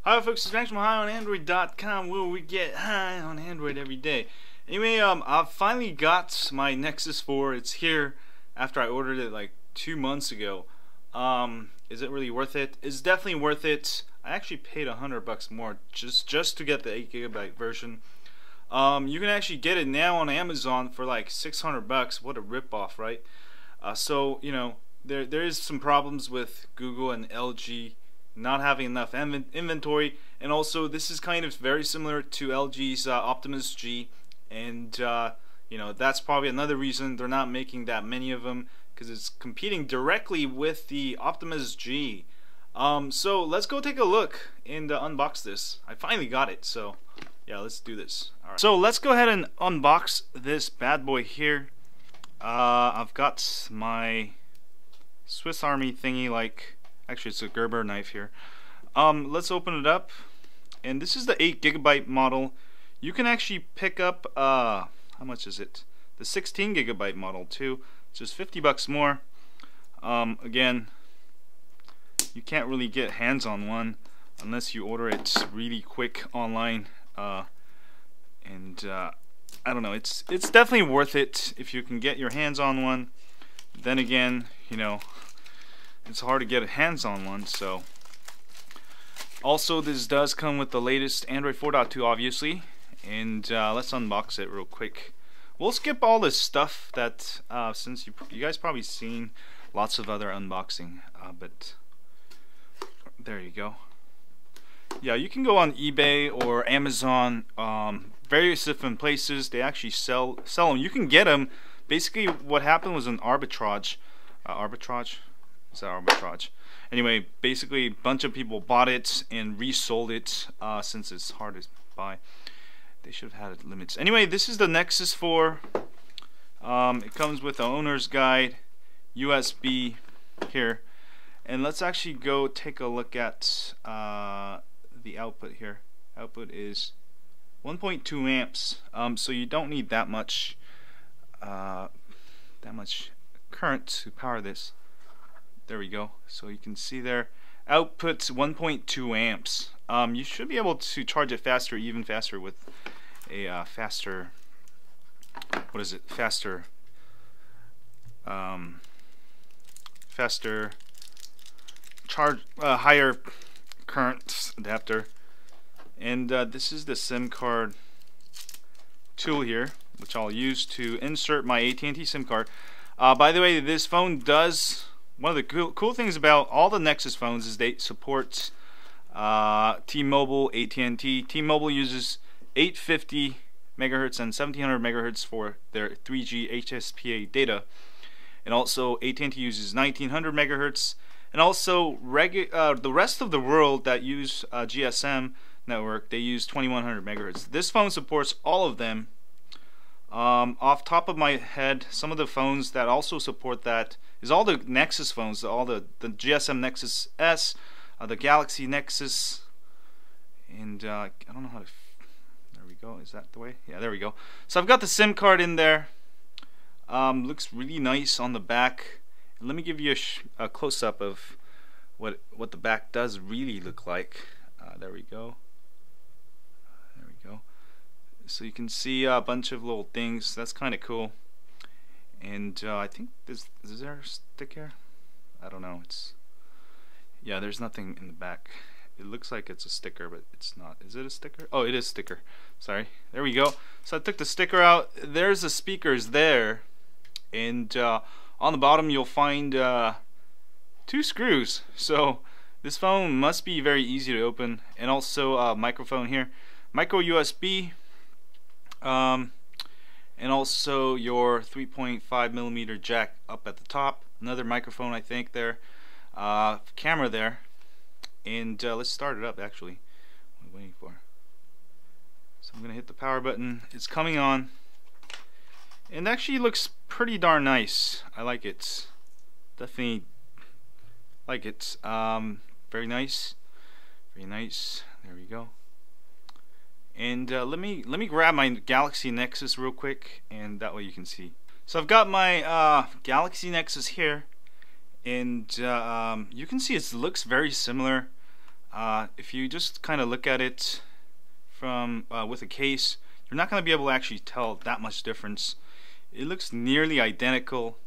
Hi folks, it's Max from High on Android.com, where we get high on Android every day. Anyway, I've finally got my Nexus 4. It's here after I ordered it like 2 months ago. Is it really worth it? It's definitely worth it. I actually paid $100 more just to get the 8GB version. You can actually get it now on Amazon for like $600. What a ripoff, right? So you know, there is some problems with Google and LG not having enough inventory, and also this is kind of very similar to LG's Optimus G, and you know, that's probably another reason they're not making that many of them, because it's competing directly with the Optimus G. So let's go take a look and unbox this. I finally got it, so yeah, let's do this. Alright, so let's go ahead and unbox this bad boy here. I've got my Swiss Army thingy, like, actually it's a Gerber knife here. Let's open it up, and this is the 8GB model. You can actually pick up how much is it? The 16GB model too, just $50 more. Again, you can't really get hands on one unless you order it really quick online, and I don't know, it's definitely worth it if you can get your hands on one. Then again, you know, it's hard to get hands on one. So also, this does come with the latest Android 4.2 obviously, and let's unbox it real quick. We'll skip all this stuff that since you guys probably seen lots of other unboxing, but there you go. Yeah, you can go on eBay or Amazon, various different places. They actually sell them. You can get them. Basically, what happened was an arbitrage. Is that arbitrage? Anyway, basically, a bunch of people bought it and resold it since it's hard to buy. They should have had limits. Anyway, this is the Nexus 4. It comes with the owner's guide, USB here, and let's actually go take a look at the output here. Output is 1.2 amps. So you don't need that much current to power this. There we go. So you can see there, outputs 1.2 amps. You should be able to charge it faster, even faster, with a faster, what is it? Faster charge, higher current adapter. And this is the SIM card tool here, which I'll use to insert my AT&T SIM card. By the way, this phone does, one of the cool things about all the Nexus phones is they support T-Mobile, AT&T. T-Mobile uses 850 megahertz and 1700 megahertz for their 3G HSPA data, and also AT&T uses 1900 megahertz, and also the rest of the world that use GSM network, they use 2100 megahertz. This phone supports all of them. Off top of my head, some of the phones that also support that is all the Nexus phones, all the GSM Nexus S, the Galaxy Nexus, and I don't know how to. There we go. Is that the way? Yeah, there we go. So I've got the SIM card in there. Looks really nice on the back. Let me give you a close-up of what the back does really look like. There we go. There we go. So you can see a bunch of little things. That's kind of cool. And I think is there a stick here? I don't know. Yeah, there's nothing in the back. It looks like it's a sticker, but it's not. Is it a sticker? Oh, it is a sticker. Sorry. There we go. So I took the sticker out. There's the speakers there, and on the bottom you'll find 2 screws. So this phone must be very easy to open. And also a microphone here, micro USB. And also your 3.5mm jack up at the top. Another microphone, I think, there. Camera there. And let's start it up, actually. What am I waiting for? So I'm going to hit the power button. It's coming on. And actually looks pretty darn nice. I like it. Definitely like it. Very nice. Very nice. There we go. And let me grab my Galaxy Nexus real quick, and that way you can see. So I've got my Galaxy Nexus here, and you can see it looks very similar. if you just kind of look at it from with a case, you're not going to be able to actually tell that much difference. It looks nearly identical.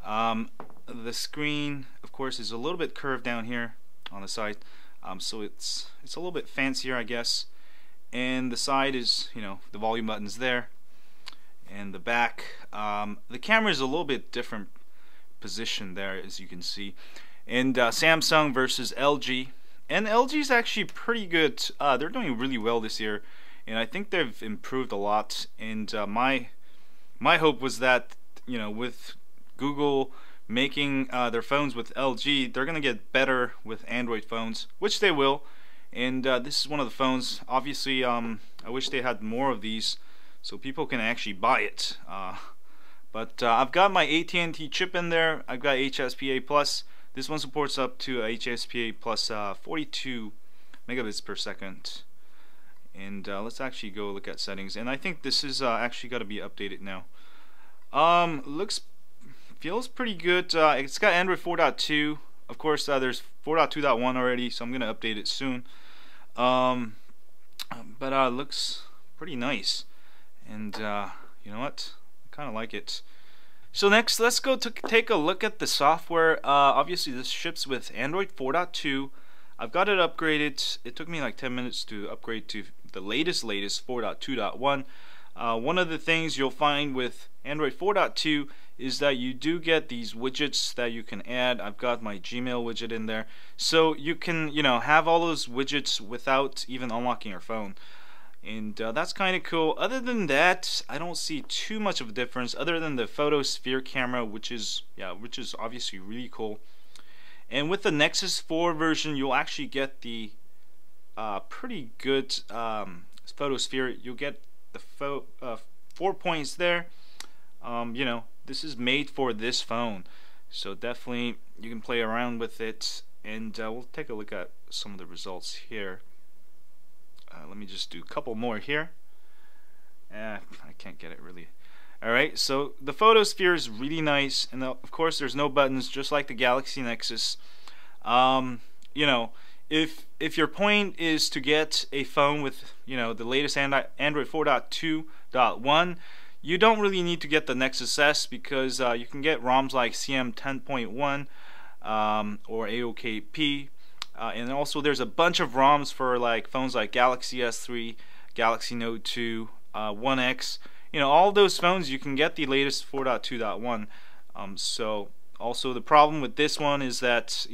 The screen, of course, is a little bit curved down here on the side, so it's a little bit fancier, I guess. And the side is, the volume button's there, and the back, the camera is a little bit different position there, as you can see. And Samsung versus LG, and LG's actually pretty good. They're doing really well this year, and I think they've improved a lot. And my hope was that, with Google making their phones with LG, they're gonna get better with Android phones, which they will. And this is one of the phones. Obviously, I wish they had more of these so people can actually buy it. But I've got my AT&T chip in there. I've got HSPA plus. This one supports up to HSPA plus 42 megabits per second. And let's actually go look at settings. And I think this is actually got to be updated now. Feels pretty good. It's got Android 4.2. Of course, there's 4.2.1 already, so I'm gonna update it soon. But looks pretty nice. And you know what? I kind of like it. So next, let's go to take a look at the software. Obviously, this ships with Android 4.2. I've got it upgraded. It took me like 10 minutes to upgrade to the latest 4.2.1. One of the things you'll find with Android 4.2 is that you do get these widgets that you can add. I've got my Gmail widget in there, so you can have all those widgets without even unlocking your phone. And that's kind of cool. Other than that, I don't see too much of a difference, other than the photosphere camera, which is obviously really cool. And with the Nexus 4 version, you'll actually get the pretty good photosphere. You'll get the 4 points there. This is made for this phone, so definitely you can play around with it. And we'll take a look at some of the results here. Let me just do a couple more here. I can't get it really. Alright, so the photosphere is really nice, and of course there's no buttons, just like the Galaxy Nexus. If your point is to get a phone with the latest Android 4.2.1, you don't really need to get the Nexus S, because you can get ROMs like CM 10.1 or AOKP. And also there's a bunch of ROMs for like phones like Galaxy S3, Galaxy Note 2, 1X. All those phones you can get the latest 4.2.1. So also the problem with this one is that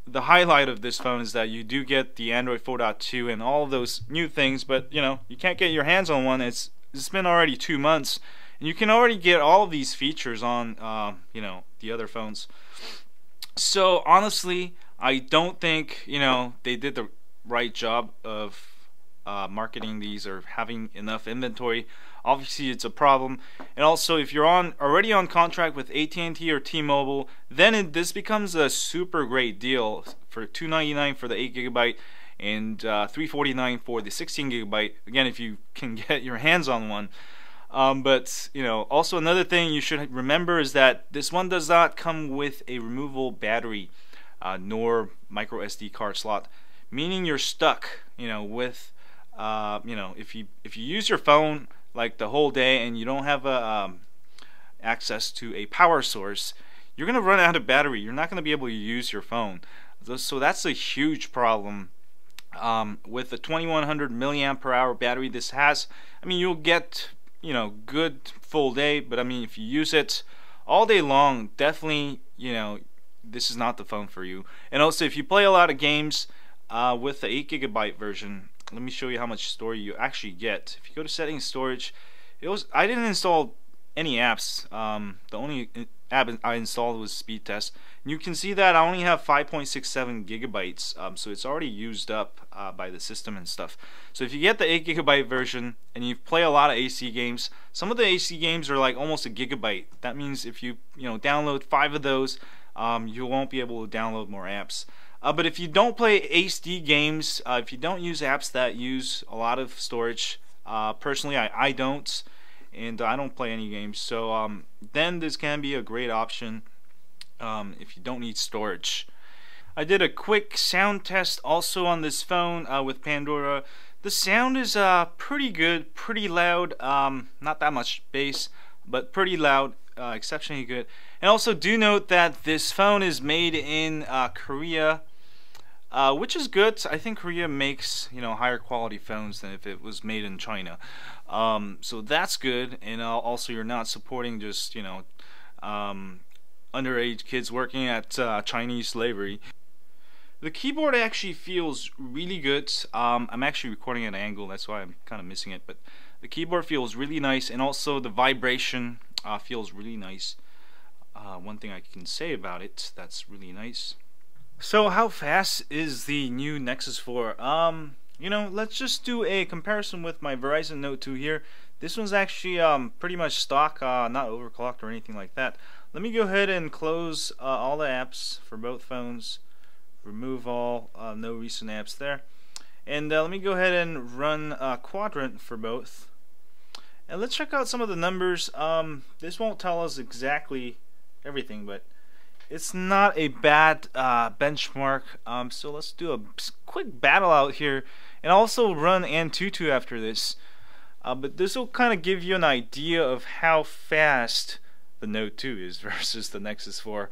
the highlight of this phone is that you do get the Android 4.2 and all of those new things, but you can't get your hands on one. It's been already 2 months, and you can already get all of these features on the other phones. So honestly, I don't think they did the right job of marketing these or having enough inventory. Obviously, it's a problem. And also, if you're already on contract with AT&T or T-Mobile, then this becomes a super great deal for $299 for the 8GB and $349 for the 16GB. Again, if you can get your hands on one. But also another thing you should remember is that this one does not come with a removable battery, nor micro SD card slot, meaning you're stuck with if you use your phone like the whole day and you don't have access to a power source, you're gonna run out of battery. You're not gonna be able to use your phone. So that's a huge problem. With the 2100 milliamp per hour battery this has, you'll get good full day, but if you use it all day long, definitely this is not the phone for you. And also, if you play a lot of games with the 8GB version, let me show you how much storage you actually get. If you go to settings, storage, I didn't install any apps. The only app I installed was Speed Test. And you can see that I only have 5.67 gigabytes, so it's already used up by the system and stuff. So if you get the 8GB version and you play a lot of AC games, some of the AC games are like almost a gigabyte. That means if you download 5 of those, you won't be able to download more apps. But if you don't play HD games, if you don't use apps that use a lot of storage, personally I don't, and I don't play any games, so then this can be a great option if you don't need storage. I did a quick sound test also on this phone with Pandora. The sound is pretty good, pretty loud. Not that much bass, but pretty loud, exceptionally good. And also do note that this phone is made in Korea, which is good. I think Korea makes higher quality phones than if it was made in China. So that's good. And also you're not supporting just underage kids working at Chinese slavery. The keyboard actually feels really good. I'm actually recording at an angle, that's why I'm kind of missing it, but the keyboard feels really nice, and also the vibration feels really nice. One thing I can say about it that's really nice. So how fast is the new Nexus 4? Let's just do a comparison with my Verizon Note 2 here. This one's actually pretty much stock, not overclocked or anything like that. Let me go ahead and close all the apps for both phones. Remove all, no recent apps there. And let me go ahead and run Quadrant for both. And let's check out some of the numbers. This won't tell us exactly everything, but it's not a bad benchmark. So let's do a quick battle out here, and also run Antutu after this. But this will kind of give you an idea of how fast the Note 2 is versus the Nexus 4.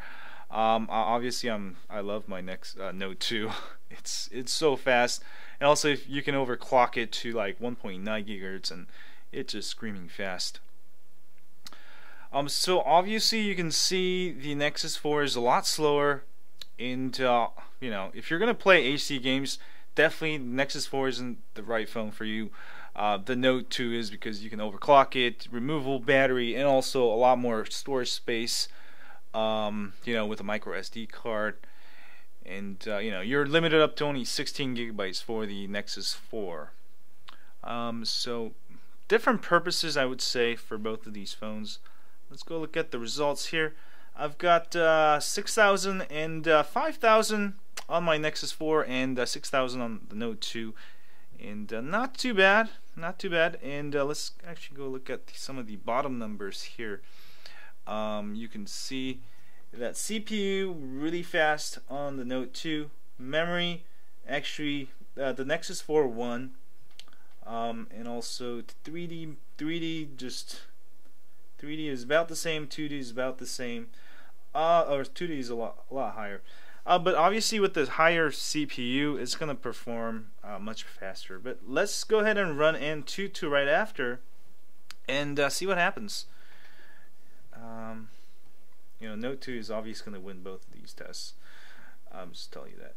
Obviously I love my Note 2. It's so fast, and also if you can overclock it to like 1.9 gigahertz, and it's just screaming fast. So obviously you can see the Nexus 4 is a lot slower, and if you're gonna play AC games, definitely Nexus 4 isn't the right phone for you. The Note 2 is, because you can overclock it, removable battery, and also a lot more storage space. With a micro SD card, and you're limited up to only 16 gigabytes for the Nexus 4. So different purposes, I would say, for both of these phones. Let's go look at the results here. I've got 6,000 and 5,000 on my Nexus 4, and 6,000 on the Note 2, and not too bad, not too bad. And let's actually go look at some of the bottom numbers here. You can see that CPU really fast on the Note 2. Memory, actually, the Nexus 4 won. And also 3D is about the same. 2D is about the same. Or 2D is a lot higher. But obviously with the higher CPU, it's gonna perform much faster. But let's go ahead and run Antutu right after, and see what happens. Note 2 is obviously going to win both of these tests. Just tell you that.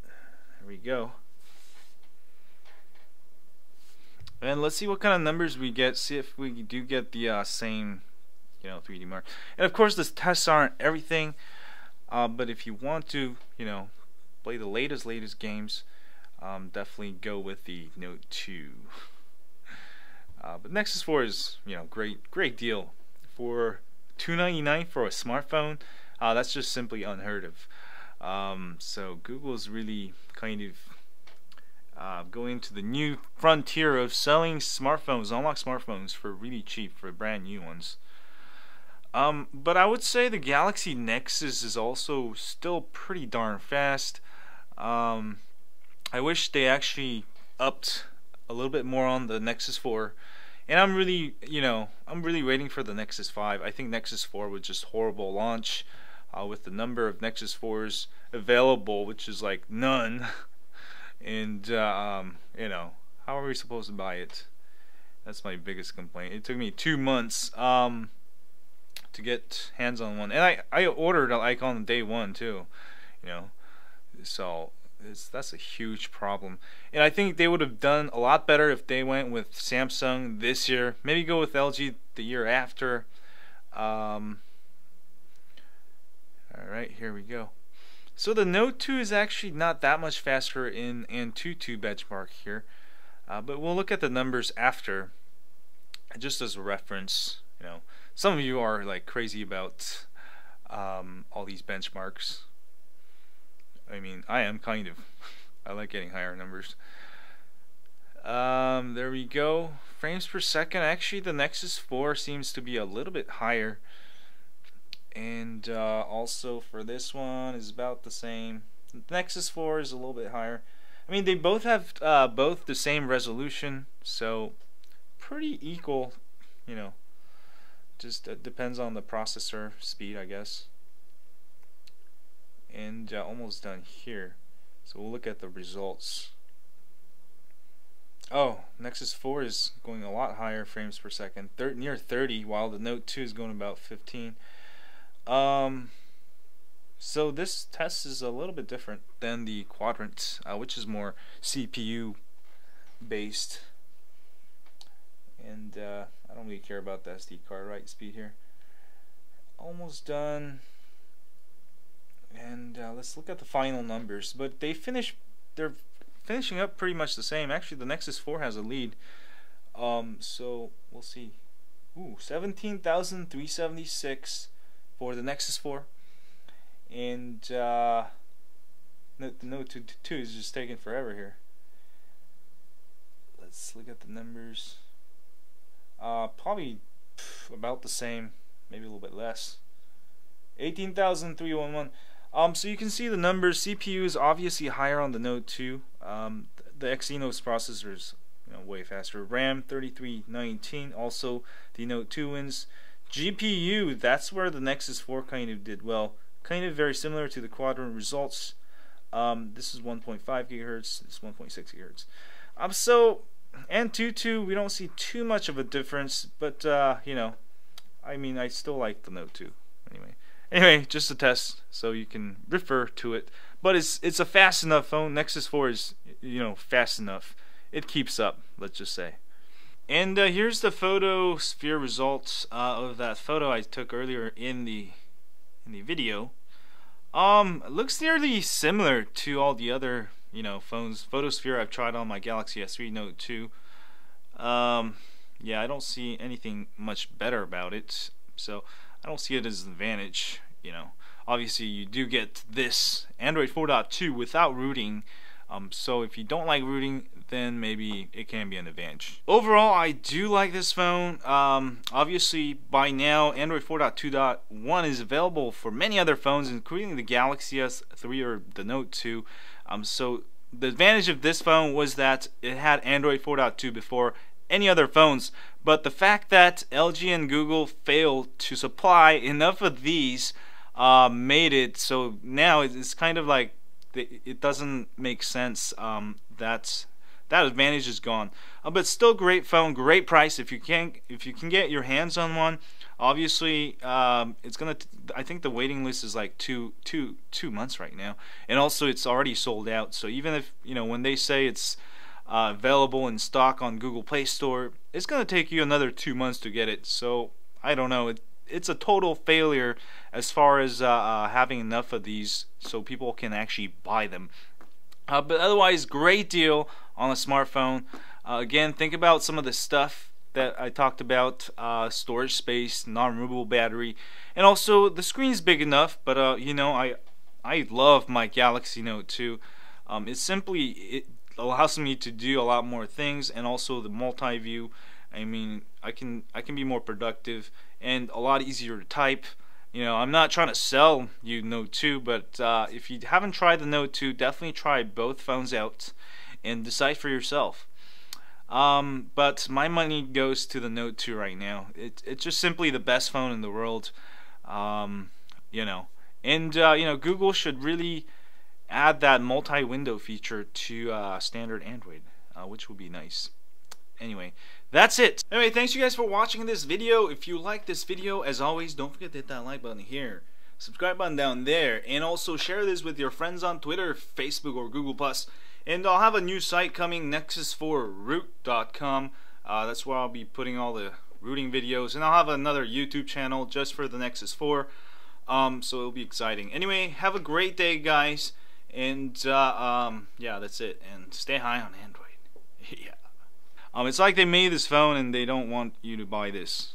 There we go. And let's see what kind of numbers we get. See if we do get the same, 3D mark. And of course, the tests aren't everything. But if you want to, play the latest games, definitely go with the Note 2. But Nexus 4 is, great deal for $299 for a smartphone. That's just simply unheard of. So Google's really kind of going to the new frontier of selling smartphones, unlocked smartphones, for really cheap, for brand new ones. But I would say the Galaxy Nexus is also still pretty darn fast. I wish they actually upped a little bit more on the Nexus 4. And I'm really waiting for the Nexus 5. I think Nexus 4 was just horrible launch, with the number of Nexus 4s available, which is like none. And how are we supposed to buy it? That's my biggest complaint. It took me 2 months to get hands on one, and I ordered like on day one too. So that's a huge problem, and I think they would have done a lot better if they went with Samsung this year. Maybe go with LG the year after. Alright, here we go. So the Note 2 is actually not that much faster in Antutu benchmark here, but we'll look at the numbers after, just as a reference. Some of you are like crazy about all these benchmarks. I mean, I am kind of. I like getting higher numbers. There we go. Frames per second. Actually, the Nexus 4 seems to be a little bit higher. And also for this one is about the same. The Nexus 4 is a little bit higher. I mean, they both have both the same resolution, so pretty equal, you know. Just depends on the processor speed, I guess. And almost done here. So we'll look at the results. Oh, Nexus 4 is going a lot higher frames per second, near 30, while the Note 2 is going about 15. So this test is a little bit different than the Quadrant, which is more CPU based. And I don't really care about the SD card write speed here. Almost done. And let's look at the final numbers. But they're finishing up pretty much the same. Actually, the Nexus 4 has a lead. So we'll see. Ooh, 17,376 for the Nexus 4. And the Note 2 is just taking forever here. Let's look at the numbers. Probably about the same, maybe a little bit less. 18,311. So you can see the numbers. CPU is obviously higher on the Note 2. The Exynos processor is way faster. RAM 3319. Also, the Note 2 wins. GPU, that's where the Nexus 4 kind of did well. Kind of very similar to the Quadrant results. This is 1.5 gigahertz. This is 1.6 gigahertz. So Antutu, we don't see too much of a difference, but I mean, I still like the Note 2 anyway, just a test, so you can refer to it. But it's a fast enough phone. Nexus 4 is fast enough. It keeps up, let's just say. And here's the photosphere results of that photo I took earlier in the video. It looks nearly similar to all the other phones. Photosphere I've tried on my Galaxy S3 Note 2. Yeah, I don't see anything much better about it, so I don't see it as an advantage. Obviously you do get this Android 4.2 without rooting. So if you don't like rooting, then maybe it can be an advantage. Overall, I do like this phone. Obviously, by now, Android 4.2.1 is available for many other phones, including the Galaxy S3 or the Note 2. So the advantage of this phone was that it had Android 4.2 before any other phones. But the fact that LG and Google failed to supply enough of these made it so now it's kind of like it doesn't make sense. That advantage is gone. But still great phone, great price if you can get your hands on one. Obviously, it's gonna. I think the waiting list is like two months right now, and also it's already sold out. So even if when they say it's available in stock on Google Play Store, it's gonna take you another 2 months to get it. So I don't know. It's a total failure as far as having enough of these so people can actually buy them. But otherwise, great deal on a smartphone. Again, think about some of the stuff that I talked about: storage space, non-removable battery, and also the screen's big enough. But I love my Galaxy Note 2. It allows me to do a lot more things, and also the multi-view. I mean, I can be more productive and a lot easier to type. I'm not trying to sell you Note 2, but if you haven't tried the Note 2, definitely try both phones out and decide for yourself. But my money goes to the Note 2 right now. It's just simply the best phone in the world. And Google should really add that multi-window feature to standard Android, which would be nice. Anyway, that's it. Anyway, thanks you guys for watching this video. If you like this video, as always, don't forget to hit that like button here, subscribe button down there, and also share this with your friends on Twitter, Facebook, or Google+. And I'll have a new site coming, nexus4root.com. That's where I'll be putting all the rooting videos, and I'll have another YouTube channel just for the Nexus 4. So it'll be exciting. Anyway, have a great day, guys, and yeah, that's it. And stay high on Android. Yeah. It's like they made this phone and they don't want you to buy this.